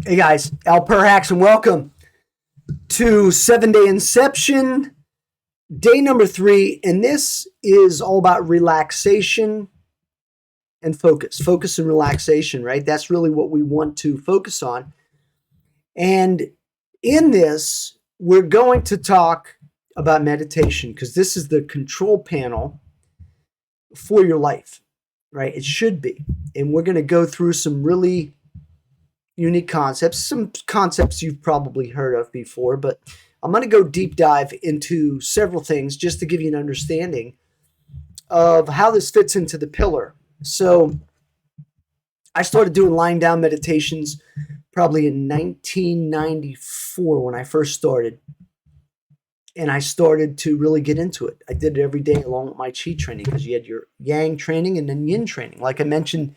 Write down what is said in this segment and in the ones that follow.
Hey guys, Al Perhax, and welcome to 7 Day Inception, day number 3. And this is all about relaxation and focus. Focus and relaxation, right? That's really what we want to focus on. And in this, we're going to talk about meditation because this is the control panel for your life, right? It should be. And we're going to go through some really unique concepts, some concepts you've probably heard of before, but I'm going to go deep dive into several things just to give you an understanding of how this fits into the pillar. So I started doing lying down meditations probably in 1994 when I first started. And I started to really get into it. I did it every day along with my chi training because you had your yang training and then yin training. Like I mentioned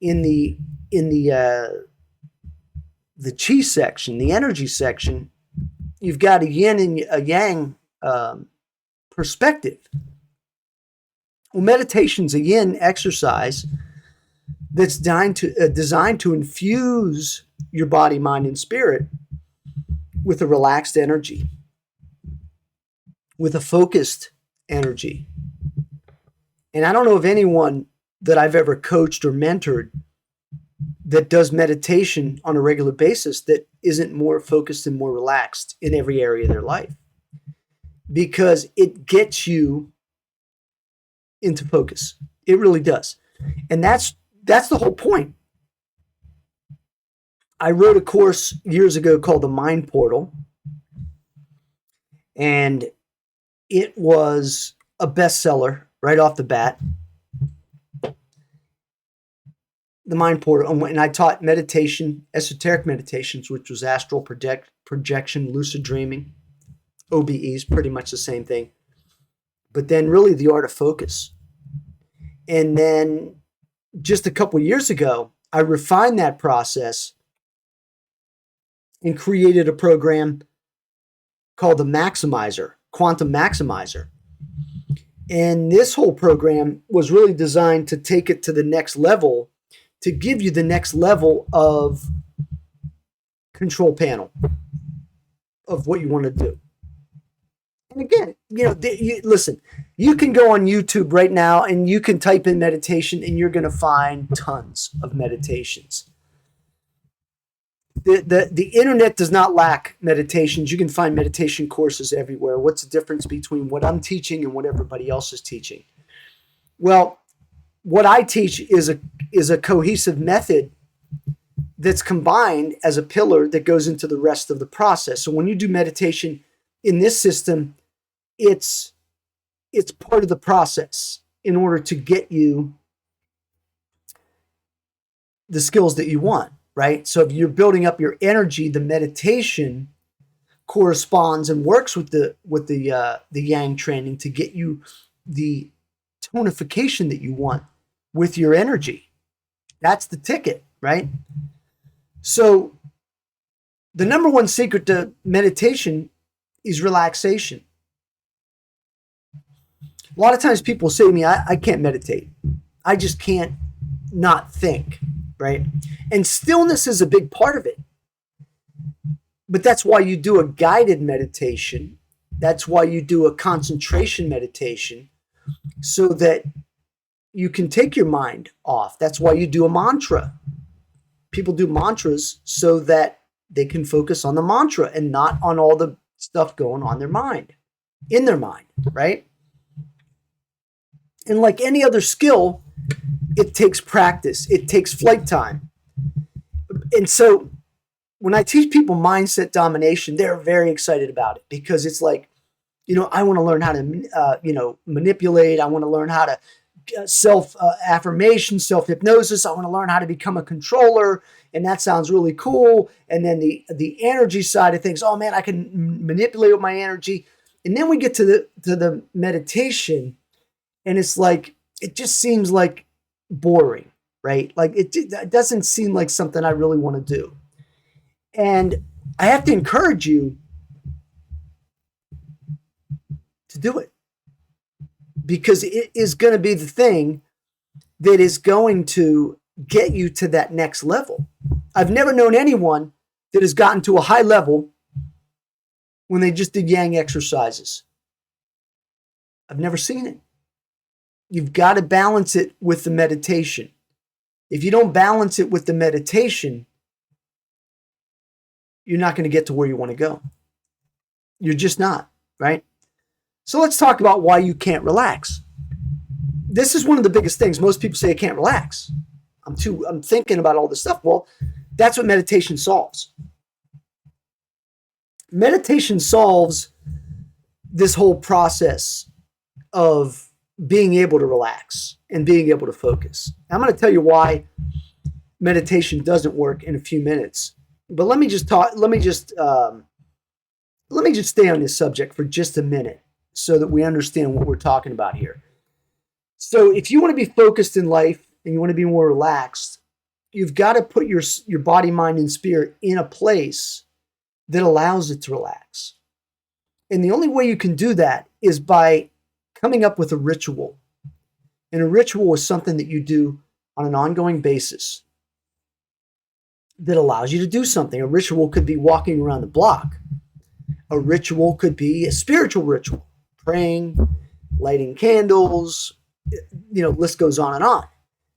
in the chi section, the energy section, you've got a yin and a yang perspective. Well, meditation's a yin exercise that's designed to infuse your body, mind, and spirit with a relaxed energy, with a focused energy. And I don't know of anyone that I've ever coached or mentored that does meditation on a regular basis that isn't more focused and more relaxed in every area of their life, because it gets you into focus. It really does. And that's the whole point. I wrote a course years ago called The Mind Portal, and it was a bestseller right off the bat. The Mind Portal, and I taught meditation, esoteric meditations, which was astral projection, lucid dreaming, OBEs, pretty much the same thing. But then really the art of focus. And then just a couple of years ago, I refined that process and created a program called the Maximizer, Quantum Maximizer. And this whole program was really designed to take it to the next level, to give you the next level of control panel of what you want to do. And again, listen, you can go on YouTube right now and you can type in meditation and you're going to find tons of meditations. The internet does not lack meditations. You can find meditation courses everywhere. What's the difference between what I'm teaching and what everybody else is teaching? Well, what I teach is a cohesive method that's combined as a pillar that goes into the rest of the process. So when you do meditation in this system, it's part of the process in order to get you the skills that you want, right? So if you're building up your energy, the meditation corresponds and works with the yang training to get you the tonification that you want with your energy. That's the ticket, right? So the number one secret to meditation is relaxation. A lot of times people say to me, I can't meditate. I just can't not think, right? And stillness is a big part of it. But that's why you do a guided meditation. That's why you do a concentration meditation, so that you can take your mind off. That's why you do a mantra. People do mantras so that they can focus on the mantra and not on all the stuff going on in their mind, right? And like any other skill, it takes practice. It takes flight time. And so when I teach people mindset domination, they're very excited about it because it's like, I want to learn how to, manipulate. I want to learn how to self-affirmation, self-hypnosis. I want to learn how to become a controller. And that sounds really cool. And then the energy side of things, oh man, I can manipulate with my energy. And then we get to the meditation, and it's like, it just seems like boring, right? Like it doesn't seem like something I really want to do. And I have to encourage you to do it, because it is going to be the thing that is going to get you to that next level. I've never known anyone that has gotten to a high level when they just did yang exercises. I've never seen it. You've got to balance it with the meditation. If you don't balance it with the meditation, you're not going to get to where you want to go. You're just not, right? So let's talk about why you can't relax. This is one of the biggest things. Most people say I can't relax. I'm thinking about all this stuff. Well, that's what meditation solves. Meditation solves this whole process of being able to relax and being able to focus. I'm going to tell you why meditation doesn't work in a few minutes. But let me just stay on this subject for just a minute so that we understand what we're talking about here. So if you want to be focused in life and you want to be more relaxed, you've got to put your body, mind, and spirit in a place that allows it to relax. And the only way you can do that is by coming up with a ritual. And a ritual is something that you do on an ongoing basis that allows you to do something. A ritual could be walking around the block. A ritual could be a spiritual ritual, praying, lighting candles, list goes on and on.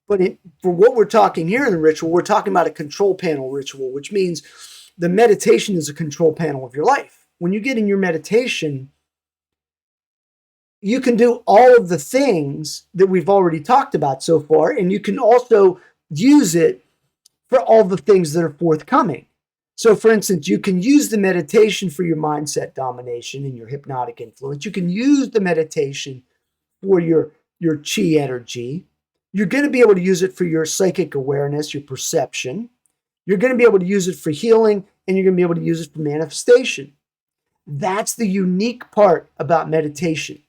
But for what we're talking here in the ritual, we're talking about a control panel ritual, which means the meditation is a control panel of your life. When you get in your meditation, you can do all of the things that we've already talked about so far, and you can also use it for all the things that are forthcoming. So, for instance, you can use the meditation for your mindset domination and your hypnotic influence. You can use the meditation for your chi energy. You're going to be able to use it for your psychic awareness, your perception. You're going to be able to use it for healing, and you're going to be able to use it for manifestation. That's the unique part about meditation.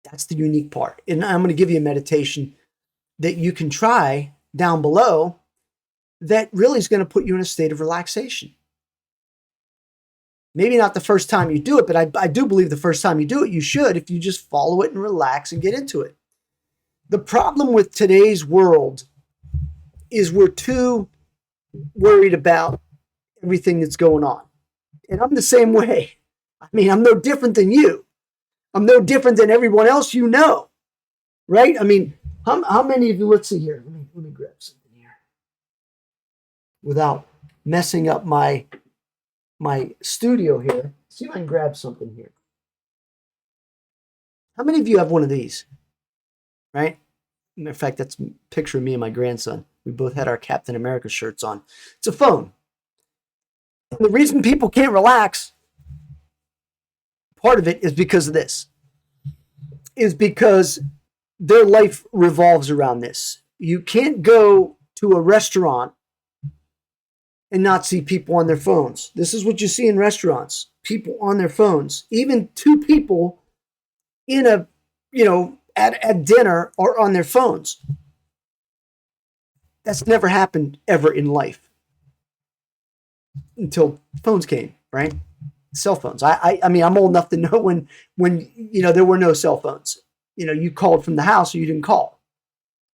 That's the unique part. And I'm going to give you a meditation that you can try down below that really is going to put you in a state of relaxation. Maybe not the first time you do it, but I do believe the first time you do it, you should, if you just follow it and relax and get into it. The problem with today's world is we're too worried about everything that's going on. And I'm the same way. I mean, I'm no different than you. I'm no different than everyone else you know, right? I mean, how many of you, let's see here. Let me grab something here without messing up my studio here. See if I can grab something here. How many of you have one of these, right? In fact, that's a picture of me and my grandson. We both had our Captain America shirts on. It's a phone. And the reason people can't relax, part of it is because of this. Is because their life revolves around this. You can't go to a restaurant and not see people on their phones. This is what you see in restaurants. People on their phones. Even two people in at dinner are on their phones. That's never happened ever in life until phones came, right? Cell phones. I mean, I'm old enough to know when there were no cell phones. You called from the house or you didn't call.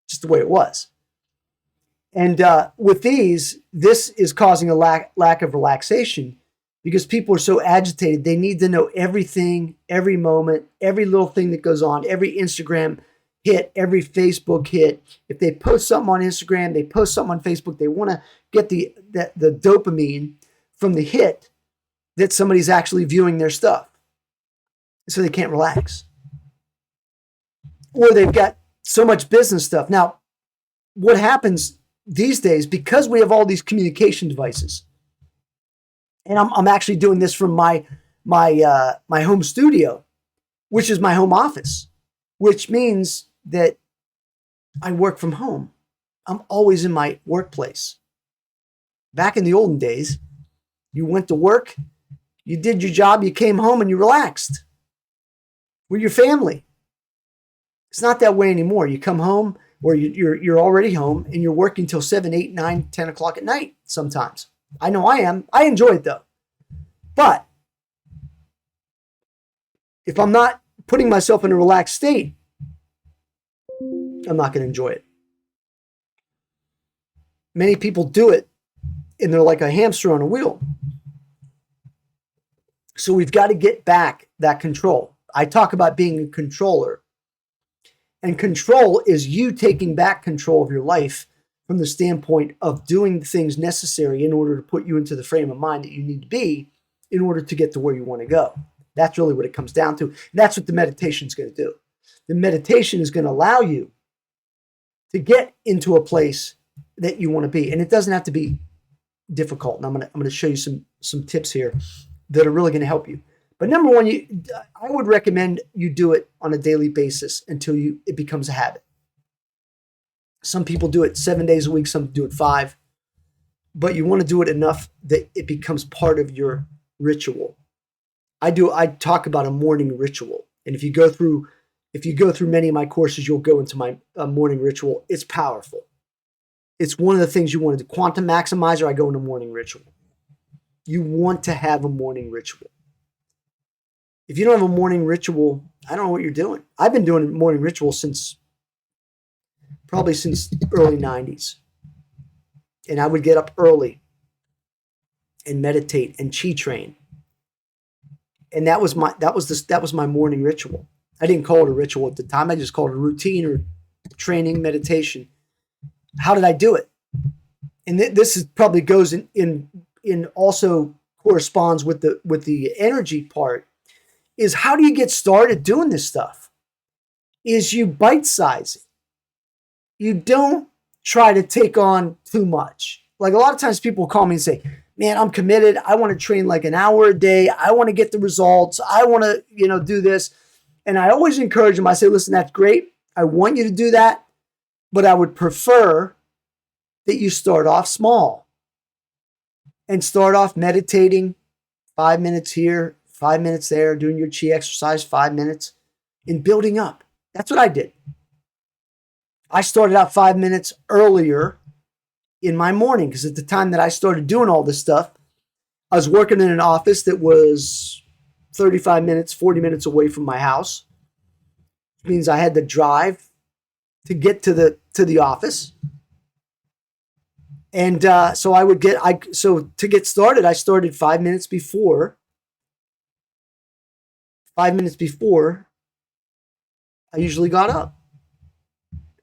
Just the way it was. And with these, this is causing a lack of relaxation because people are so agitated. They need to know everything, every moment, every little thing that goes on, every Instagram hit, every Facebook hit. If they post something on Instagram, they post something on Facebook, they want to get the dopamine from the hit that somebody's actually viewing their stuff. So they can't relax. Or they've got so much business stuff. Now, what happens these days, because we have all these communication devices, and I'm actually doing this from my home studio, which is my home office, which means that I work from home. I'm always in my workplace. Back in the olden days, you went to work, you did your job, you came home, and you relaxed with your family. It's not that way anymore. You come home, or you're already home, and you're working till 7, 8, 9, 10 o'clock at night sometimes. I know I am. I enjoy it, though. But if I'm not putting myself in a relaxed state, I'm not going to enjoy it. Many people do it and they're like a hamster on a wheel. So we've got to get back that control. I talk about being a controller. And control is you taking back control of your life from the standpoint of doing the things necessary in order to put you into the frame of mind that you need to be in order to get to where you want to go. That's really what it comes down to. That's what the meditation is going to do. The meditation is going to allow you to get into a place that you want to be. And it doesn't have to be difficult. And I'm going to show you some tips here that are really going to help you. But number one, I would recommend you do it on a daily basis until it becomes a habit. Some people do it 7 days a week, some do it 5. But you want to do it enough that it becomes part of your ritual. I talk about a morning ritual. And if you go through many of my courses, you'll go into my morning ritual. It's powerful. It's one of the things you want to do. Quantum Maximizer, I go into morning ritual. You want to have a morning ritual. If you don't have a morning ritual, I don't know what you're doing. I've been doing a morning ritual since early 90s. And I would get up early and meditate and chi train. And that was my morning ritual. I didn't call it a ritual at the time. I just called it a routine or training meditation. How did I do it? And this probably goes in also corresponds with the energy part. Is how do you get started doing this stuff? Is you bite size it. You don't try to take on too much. Like a lot of times people call me and say, man, I'm committed. I want to train like an hour a day. I want to get the results. I want to, do this. And I always encourage them. I say, listen, that's great. I want you to do that. But I would prefer that you start off small and start off meditating 5 minutes here, 5 minutes there, doing your chi exercise 5 minutes and building up. That's what I did. I started out 5 minutes earlier in my morning because at the time that I started doing all this stuff, I was working in an office that was 35 minutes, 40 minutes away from my house. Which means I had to drive to get to the office. And so to get started, I started 5 minutes before. 5 minutes before I usually got up.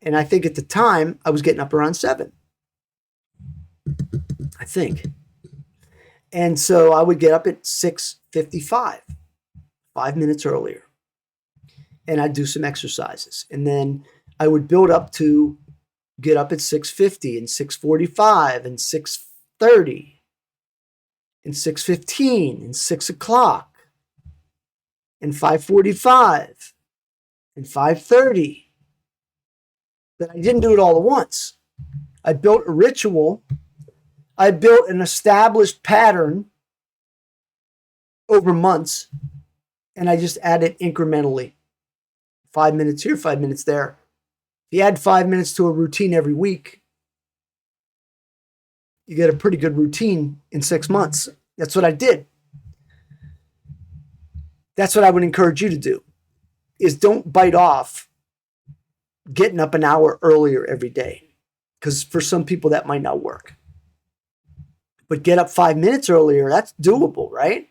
And I think at the time I was getting up around 7. I think. And so I would get up at 6:55, 5 minutes earlier. And I'd do some exercises. And then I would build up to get up at 6:50 and 6:45 and 6:30 and 6:15 and 6 o'clock and 5:45 and 5:30. But I didn't do it all at once. I built a ritual. I built an established pattern over months, and I just added incrementally. 5 minutes here, 5 minutes there. If you add 5 minutes to a routine every week, you get a pretty good routine in 6 months. That's what I did. That's what I would encourage you to do, is don't bite off getting up an hour earlier every day, because for some people that might not work. But get up 5 minutes earlier, that's doable, right?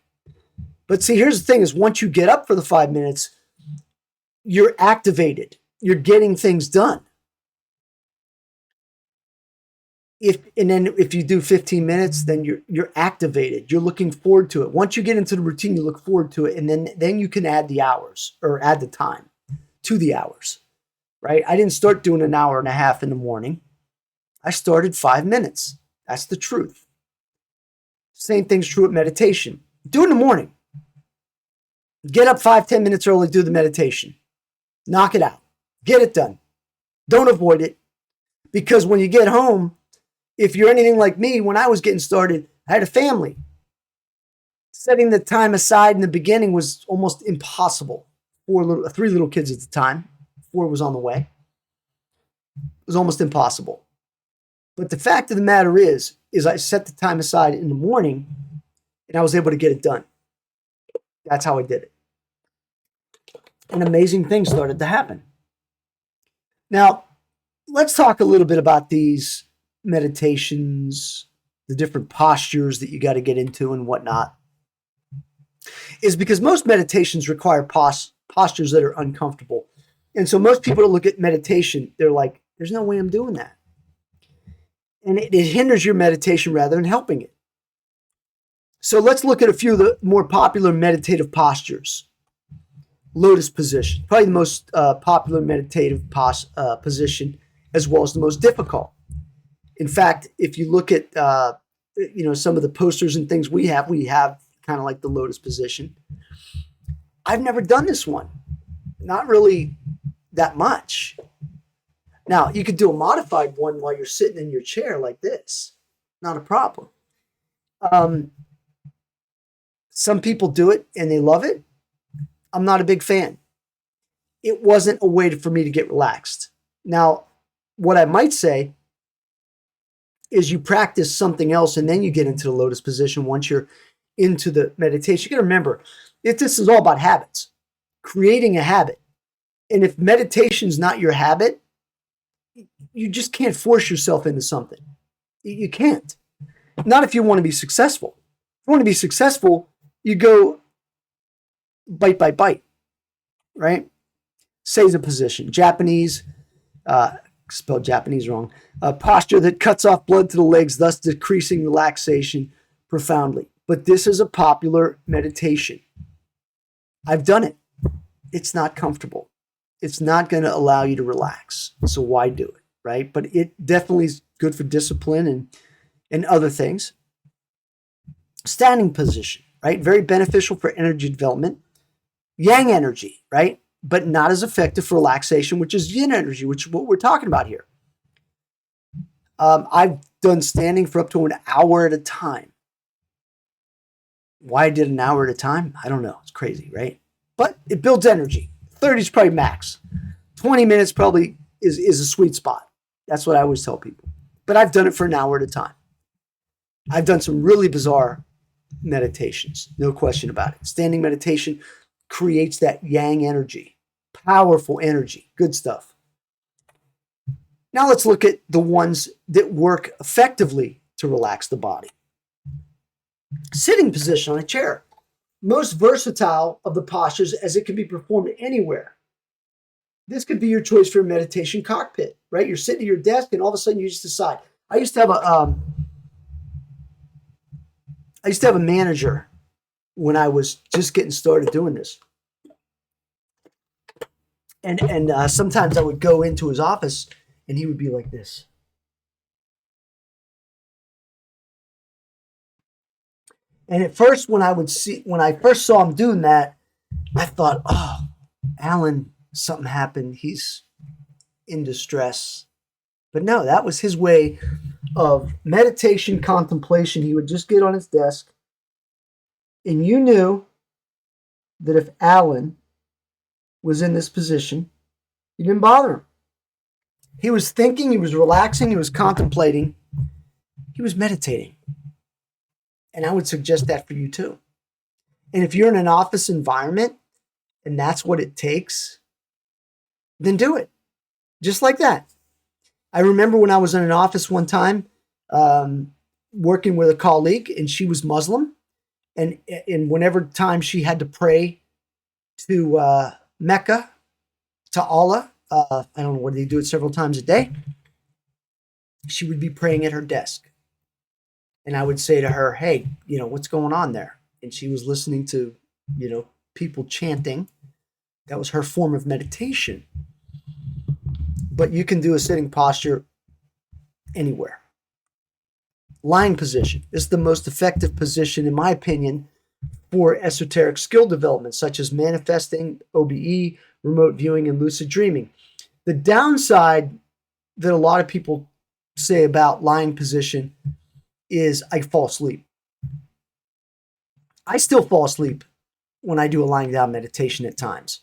But see, here's the thing is once you get up for the 5 minutes, you're activated. You're getting things done. If you do 15 minutes, then you're activated. You're looking forward to it. Once you get into the routine, you look forward to it. And then you can add the hours or add the time to the hours, right? I didn't start doing an hour and a half in the morning. I started 5 minutes. That's the truth. Same thing's true with meditation. Do it in the morning. Get up 5-10 minutes early, do the meditation. Knock it out. Get it done. Don't avoid it. Because when you get home, if you're anything like me, when I was getting started, I had a family. Setting the time aside in the beginning was almost impossible. 3 little kids at the time. 4 was on the way. It was almost impossible. But the fact of the matter is I set the time aside in the morning and I was able to get it done. That's how I did it. And amazing things started to happen. Now, let's talk a little bit about these meditations, the different postures that you got to get into and whatnot, is because most meditations require postures that are uncomfortable. And so most people that look at meditation, they're like, there's no way I'm doing that. And it hinders your meditation rather than helping it. So let's look at a few of the more popular meditative postures. Lotus position, probably the most popular meditative position, as well as the most difficult. In fact, if you look at some of the posters and things we have kind of like the lotus position. I've never done this one, not really that much. Now, you could do a modified one while you're sitting in your chair like this, not a problem. Some people do it and they love it. I'm not a big fan. It wasn't a way for me to get relaxed. Now, what I might say is you practice something else and then you get into the lotus position once you're into the meditation. You got to remember, this is all about habits, creating a habit. And if meditation is not your habit, you just can't force yourself into something. You can't. Not if you want to be successful. If you want to be successful, you go bite by bite, right? Seiza position, Japanese, spelled Japanese wrong, posture that cuts off blood to the legs, thus decreasing relaxation profoundly. But this is a popular meditation. I've done it. It's not comfortable. It's not going to allow you to relax. So why do it, right? But it definitely is good for discipline and other things. Standing position, right? Very beneficial for energy development. Yang energy, right? But not as effective for relaxation, which is yin energy, which is what we're talking about here. I've done standing for up to an hour at a time. Why I did an hour at a time? I don't know. It's crazy, right? But it builds energy. 30 is probably max. 20 minutes probably is a sweet spot. That's what I always tell people. But I've done it for an hour at a time. I've done some really bizarre meditations, no question about it. Standing meditation creates that yang energy, powerful energy, good stuff. Now let's look at the ones that work effectively to relax the body. Sitting position on a chair. Most versatile of the postures as it can be performed anywhere. This could be your choice for a meditation cockpit, right? You're sitting at your desk and all of a sudden you just decide. I used to have a manager when I was just getting started doing this. And sometimes I would go into his office and he would be like this. And at first, when I first saw him doing that, I thought, oh, Alan, something happened. He's in distress. But no, that was his way of meditation, contemplation. He would just get on his desk. And you knew that if Alan was in this position, you didn't bother him. He was thinking, he was relaxing, he was contemplating, he was meditating. And I would suggest that for you too. And if you're in an office environment and that's what it takes, then do it. Just like that. I remember when I was in an office one time working with a colleague and she was Muslim. And whenever time she had to pray to Mecca, to Allah, I don't know whether they do it several times a day, she would be praying at her desk. And I would say to her, hey, what's going on there? And she was listening to, people chanting. That was her form of meditation. But you can do a sitting posture anywhere. Lying position is the most effective position, in my opinion, for esoteric skill development, such as manifesting, OBE, remote viewing, and lucid dreaming. The downside that a lot of people say about lying position is I fall asleep. I still fall asleep when I do a lying down meditation at times.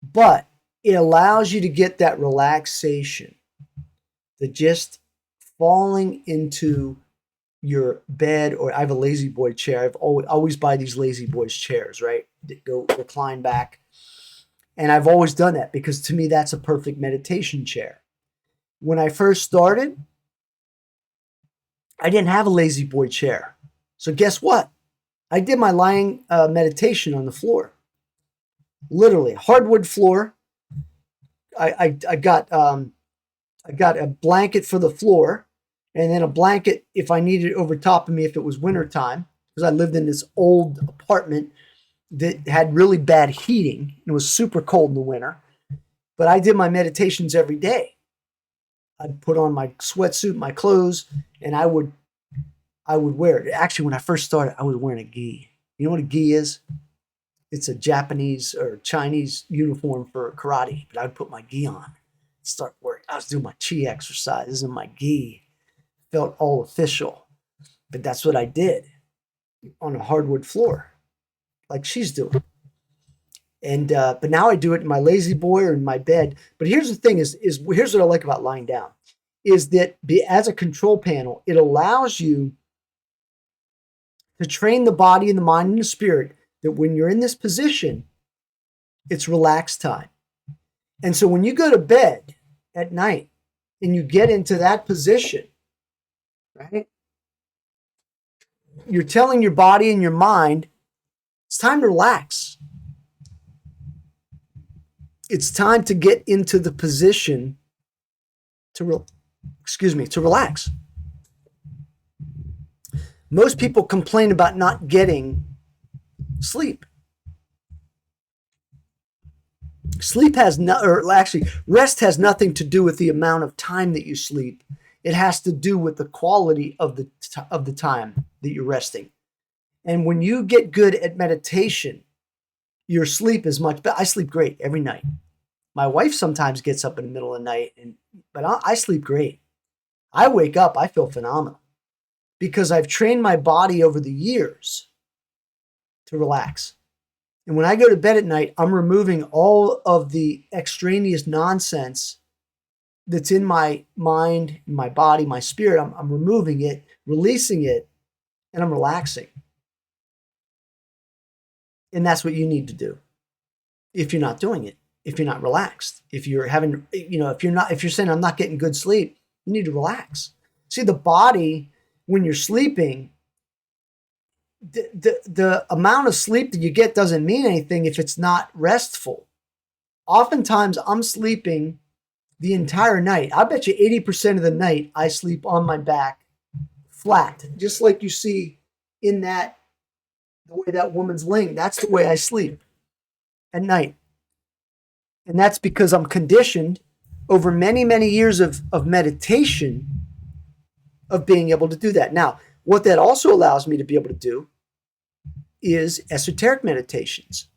But it allows you to get that relaxation, the just falling into your bed, or I have a lazy boy chair. I've always buy these lazy boys chairs, right? That go recline back. And I've always done that because to me, that's a perfect meditation chair. When I first started, I didn't have a lazy boy chair. So guess what? I did my lying meditation on the floor. Literally, hardwood floor. I got a blanket for the floor, and then a blanket if I needed it over top of me if it was wintertime, because I lived in this old apartment that had really bad heating. It was super cold in the winter. But I did my meditations every day. I'd put on my sweatsuit, my clothes, and I would wear it. Actually, when I first started, I was wearing a gi. You know what a gi is? It's a Japanese or Chinese uniform for karate. But I would put my gi on, start work. I was doing my chi exercises in my gi. Felt all official. But that's what I did on a hardwood floor, like she's doing. And but now I do it in my lazy boy or in my bed. But here's the thing: is here's what I like about lying down, is that as a control panel, it allows you to train the body and the mind and the spirit that when you're in this position, it's relaxed time. And so when you go to bed at night and you get into that position, right? You're telling your body and your mind, it's time to relax. It's time to get into the position to relax. Most people complain about not getting sleep. Rest has nothing to do with the amount of time that you sleep. It has to do with the quality of the time that you're resting. And when you get good at meditation, your sleep is much better. I sleep great every night. My wife sometimes gets up in the middle of the night, but I sleep great. I wake up, I feel phenomenal because I've trained my body over the years to relax. And when I go to bed at night, I'm removing all of the extraneous nonsense that's in my mind, my body, my spirit. I'm removing it, releasing it, and I'm relaxing. And that's what you need to do if you're not doing it, if you're not relaxed, if you're having, if you're saying I'm not getting good sleep, you need to relax. See, the body, when you're sleeping, the amount of sleep that you get doesn't mean anything if it's not restful. Oftentimes, I'm sleeping the entire night. I bet you 80% of the night I sleep on my back, flat, just like you see in the way that woman's laying. That's the way I sleep at night. And that's because I'm conditioned over many, many years of meditation of being able to do that. Now, what that also allows me to be able to do is esoteric meditations,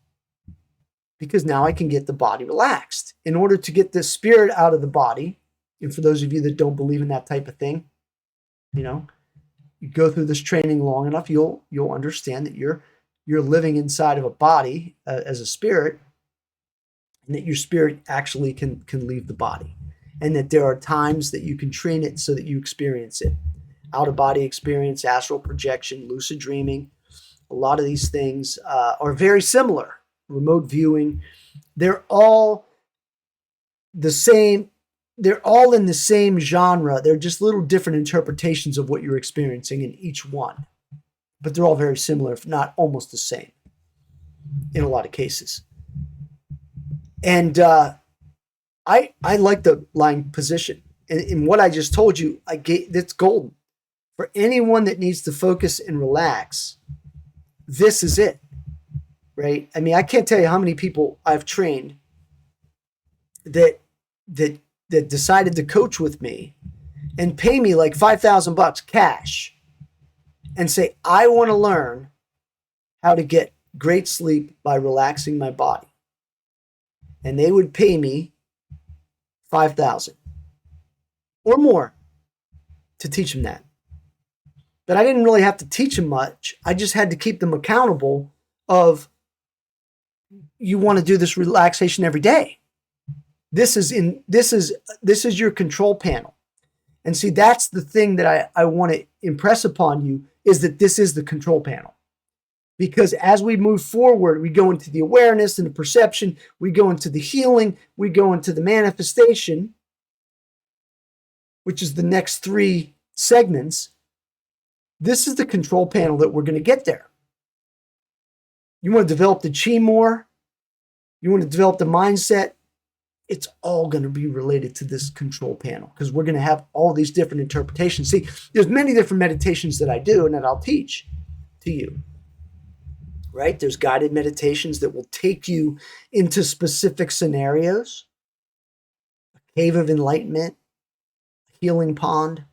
because now I can get the body relaxed. In order to get the spirit out of the body, and for those of you that don't believe in that type of thing, you go through this training long enough, you'll understand that you're living inside of a body as a spirit, and that your spirit actually can leave the body, and that there are times that you can train it so that you experience it. Out-of-body experience, astral projection, lucid dreaming. A lot of these things are very similar. Remote viewing. They're all the same. They're all in the same genre. They're just little different interpretations of what you're experiencing in each one. But they're all very similar, if not almost the same in a lot of cases. And I like the lying position. And what I just told you, that's golden. For anyone that needs to focus and relax, this is it, right? I mean, I can't tell you how many people I've trained that decided to coach with me and pay me like $5,000 cash and say, I want to learn how to get great sleep by relaxing my body. And they would pay me $5,000 or more to teach them that. But I didn't really have to teach them much. I just had to keep them accountable of, you want to do this relaxation every day. This is your control panel. And see, that's the thing that I want to impress upon you, is that this is the control panel. Because as we move forward, we go into the awareness and the perception, we go into the healing, we go into the manifestation, which is the next 3 segments. This is the control panel that we're going to get there. You want to develop the chi more? You want to develop the mindset? It's all going to be related to this control panel because we're going to have all these different interpretations. See, there's many different meditations that I do and that I'll teach to you, right? There's guided meditations that will take you into specific scenarios, a cave of enlightenment, a healing pond,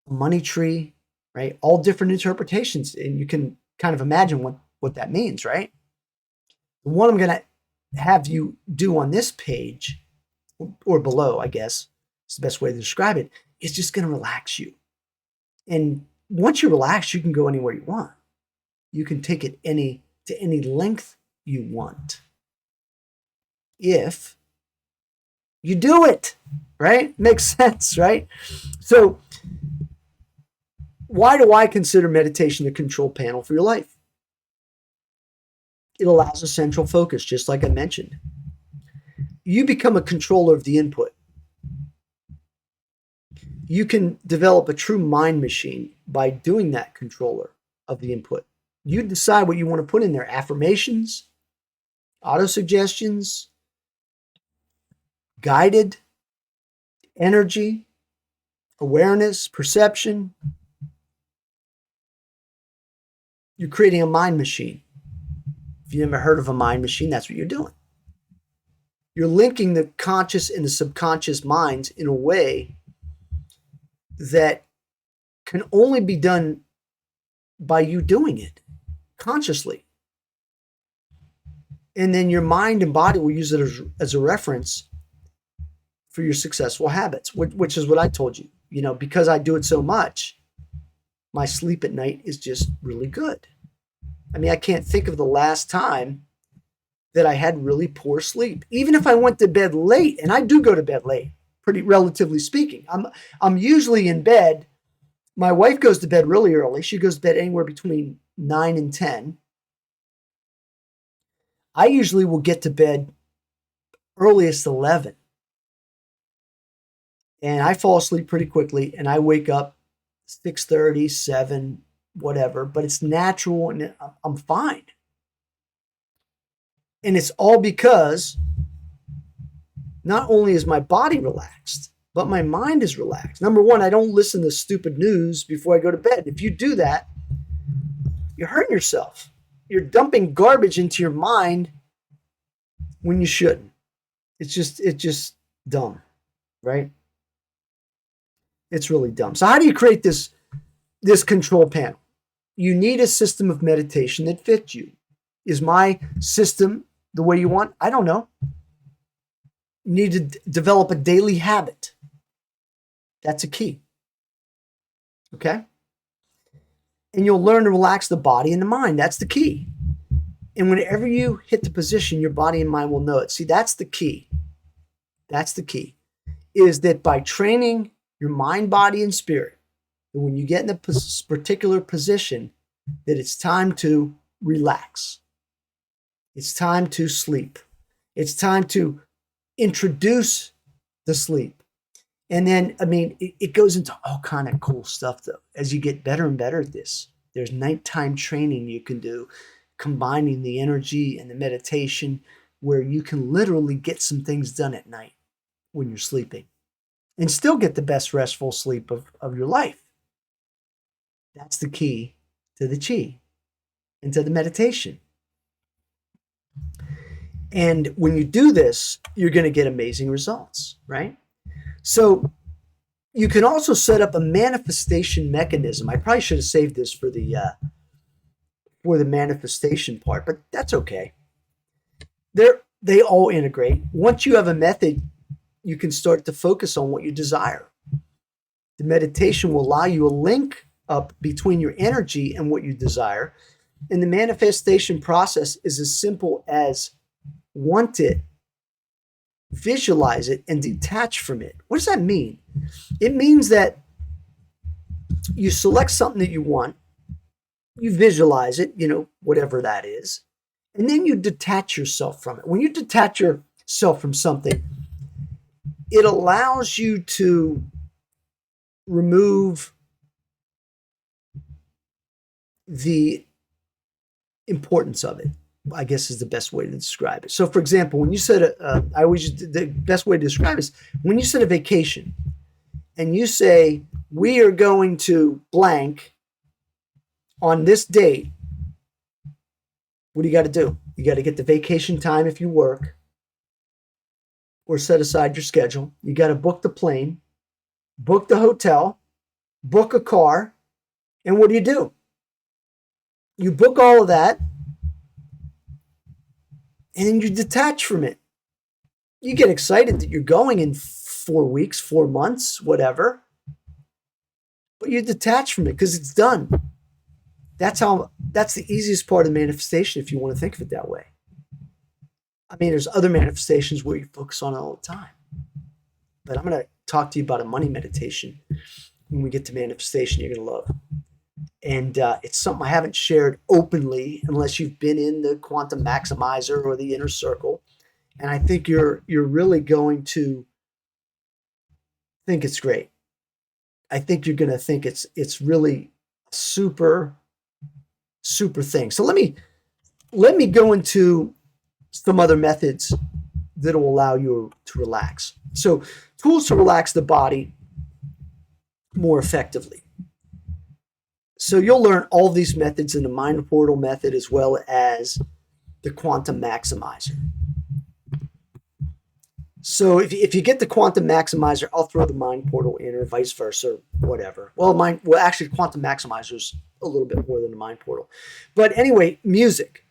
a money tree, right? All different interpretations. And you can kind of imagine what that means, right? The one I'm going to have you do on this page or below, I guess, is the best way to describe it, is just going to relax you. And once you relax, you can go anywhere you want. You can take it to any length you want. If you do it, right? Makes sense, right? So why do I consider meditation the control panel for your life? It allows a central focus, just like I mentioned. You become a controller of the input. You can develop a true mind machine by doing that controller of the input. You decide what you want to put in there. Affirmations, autosuggestions, guided, energy, awareness, perception. You're creating a mind machine. If you've never heard of a mind machine, that's what you're doing. You're linking the conscious and the subconscious minds in a way that can only be done by you doing it consciously. And then your mind and body will use it as a reference for your successful habits, which is what I told you. You know, because I do it so much, my sleep at night is just really good. I mean, I can't think of the last time that I had really poor sleep. Even if I went to bed late, and I do go to bed late, pretty relatively speaking. I'm usually in bed. My wife goes to bed really early. She goes to bed anywhere between 9 and 10. I usually will get to bed earliest 11. And I fall asleep pretty quickly, and I wake up 6:30, 7, whatever, but it's natural and I'm fine. And it's all because not only is my body relaxed, but my mind is relaxed. Number one, I don't listen to stupid news before I go to bed. If you do that, you're hurting yourself. You're dumping garbage into your mind when you shouldn't. It's just dumb, right? It's really dumb. So how do you create this control panel? You need a system of meditation that fits you. Is my system the way you want? I don't know. You need to develop a daily habit. That's a key. Okay? And you'll learn to relax the body and the mind. That's the key. And whenever you hit the position, your body and mind will know it. See, that's the key. That's the key. Is that by training your mind, body, and spirit, and when you get in a particular position, that it's time to relax. It's time to sleep. It's time to introduce the sleep. And then, I mean, it goes into all kind of cool stuff, though. As you get better and better at this, there's nighttime training you can do, combining the energy and the meditation, where you can literally get some things done at night when you're sleeping and still get the best restful sleep of your life. That's the key to the chi and to the meditation. And when you do this, you're going to get amazing results, right? So you can also set up a manifestation mechanism. I probably should have saved this for the manifestation part, but that's okay. They all integrate. Once you have a method, you can start to focus on what you desire. The meditation will allow you a link up between your energy and what you desire. And the manifestation process is as simple as want it, visualize it, and detach from it. What does that mean? It means that you select something that you want, you visualize it, whatever that is, and then you detach yourself from it. When you detach yourself from something, it allows you to remove the importance of it, I guess, is the best way to describe it. So, for example, when you set the best way to describe it is when you set a vacation and you say, we are going to blank on this date, what do you got to do? You got to get the vacation time if you work or set aside your schedule. You got to book the plane, book the hotel, book a car, and what do? You book all of that, and then you detach from it. You get excited that you're going in 4 weeks, 4 months, whatever, but you detach from it because it's done. That's the easiest part of manifestation if you want to think of it that way. I mean, there's other manifestations where you focus on it all the time. But I'm going to talk to you about a money meditation when we get to manifestation you're going to love. And it's something I haven't shared openly unless you've been in the quantum maximizer or the inner circle. And I think you're really going to think it's great. I think you're going to think it's really super, super thing. So let me go into some other methods that will allow you to relax. So tools to relax the body more effectively. So you'll learn all of these methods in the Mind Portal method as well as the Quantum Maximizer. So if you get the Quantum Maximizer, I'll throw the Mind Portal in or vice versa, whatever. Well, actually, Quantum Maximizer is a little bit more than the Mind Portal. But anyway, music,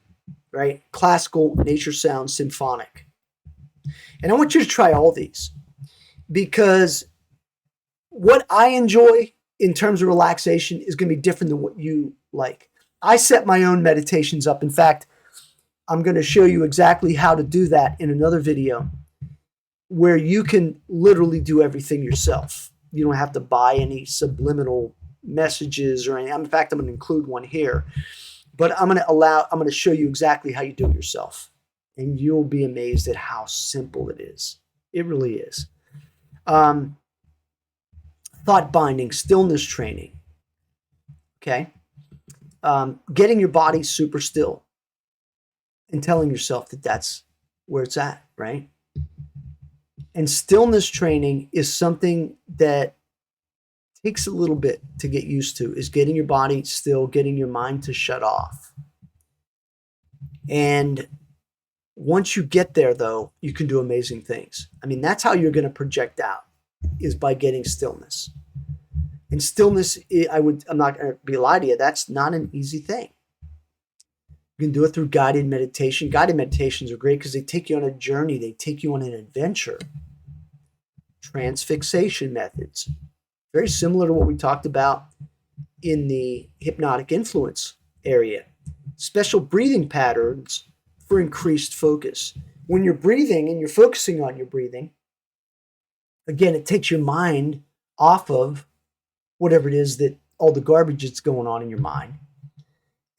right? Classical, nature sound, symphonic. And I want you to try all these because what I enjoy in terms of relaxation is going to be different than what you like. I set my own meditations up. In fact, I'm going to show you exactly how to do that in another video where you can literally do everything yourself. You don't have to buy any subliminal messages or anything. In fact, I'm going to include one here, but I'm going to show you exactly how you do it yourself. And you'll be amazed at how simple it is. It really is. Thought binding, stillness training. Okay. Getting your body super still and telling yourself that that's where it's at, right? And stillness training is something that takes a little bit to get used to, is getting your body still, getting your mind to shut off. And once you get there, though, you can do amazing things. I mean, that's how you're going to project out, is by getting stillness. And stillness, I'm not going to lie to you, that's not an easy thing. You can do it through guided meditation. Guided meditations are great because they take you on a journey. They take you on an adventure. Transfixation methods. Very similar to what we talked about in the hypnotic influence area. Special breathing patterns for increased focus. When you're breathing and you're focusing on your breathing, again, it takes your mind off of whatever it is that all the garbage that's going on in your mind.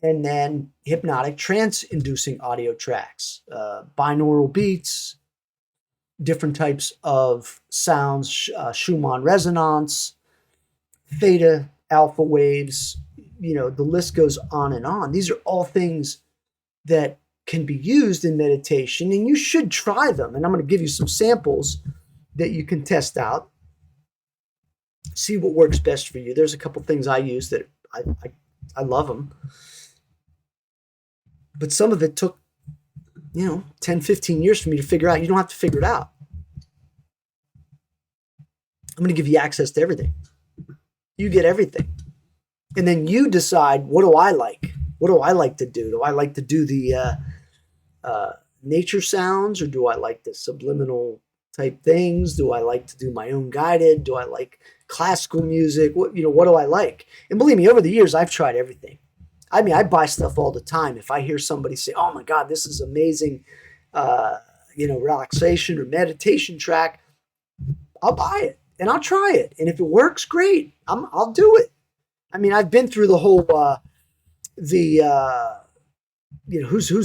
And then hypnotic trance-inducing audio tracks, binaural beats, different types of sounds, Schumann resonance, theta, alpha waves, the list goes on and on. These are all things that can be used in meditation, and you should try them. And I'm going to give you some samples that you can test out, see what works best for you. There's a couple things I use that I love them. But some of it took, 10, 15 years for me to figure out. You don't have to figure it out. I'm going to give you access to everything. You get everything. And then you decide, what do I like? What do I like to do? Do I like to do the nature sounds, or do I like the subliminal type things? Do I like to do my own guided? Do I like classical music? What do I like? And believe me, over the years, I've tried everything. I mean, I buy stuff all the time. If I hear somebody say, "Oh my God, this is amazing," relaxation or meditation track, I'll buy it and I'll try it. And if it works, great. I'll do it. I mean, I've been through the whole who's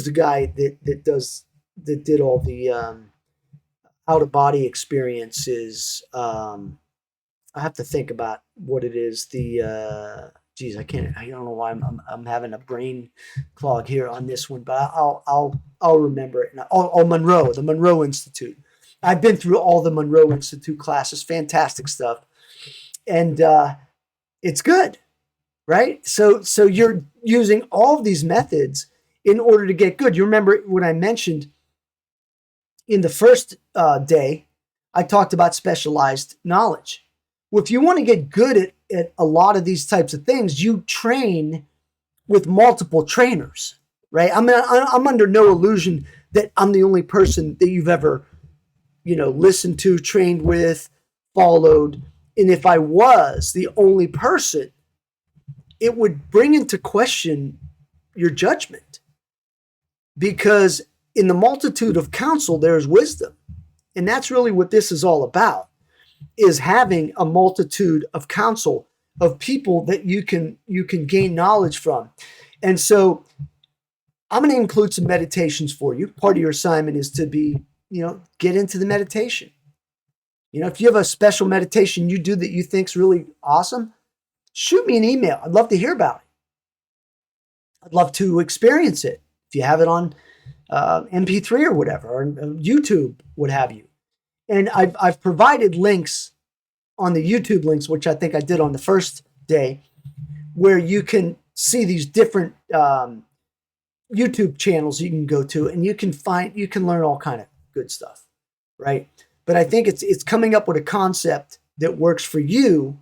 the guy that did all the out of body experiences. I have to think about what it is. geez, I don't know why I'm having a brain clog here on this one, but I'll remember it. Monroe, the Monroe Institute. I've been through all the Monroe Institute classes, fantastic stuff, and it's good, right? So you're using all of these methods in order to get good. You remember when I mentioned in the first day, I talked about specialized knowledge. Well, if you want to get good at a lot of these types of things, you train with multiple trainers, right? I'm under no illusion that I'm the only person that you've ever, listened to, trained with, followed. And if I was the only person, it would bring into question your judgment, because in the multitude of counsel, there's wisdom. And that's really what this is all about, is having a multitude of counsel, of people that you can gain knowledge from. And so I'm going to include some meditations for you. Part of your assignment is to be, get into the meditation. If you have a special meditation you do that you think's really awesome, shoot me an email. I'd love to hear about it. I'd love to experience it. If you have it on MP3 or whatever, or YouTube, what have you. And I've provided links on the YouTube links, which I think I did on the first day, where you can see these different YouTube channels you can go to, and you can learn all kind of good stuff, right? But I think it's coming up with a concept that works for you,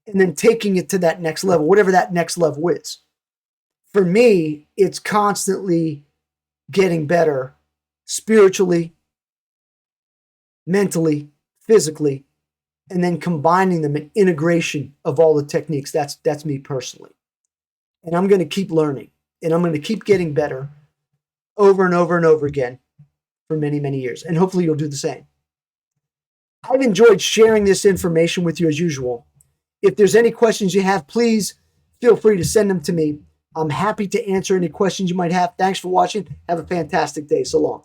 and then taking it to that next level, whatever that next level is. For me, it's constantly getting better spiritually, mentally, physically, and then combining them in integration of all the techniques. That's me personally. And I'm going to keep learning, and I'm going to keep getting better over and over and over again for many, many years. And hopefully you'll do the same. I've enjoyed sharing this information with you as usual. If there's any questions you have, please feel free to send them to me. I'm happy to answer any questions you might have. Thanks for watching. Have a fantastic day. So long.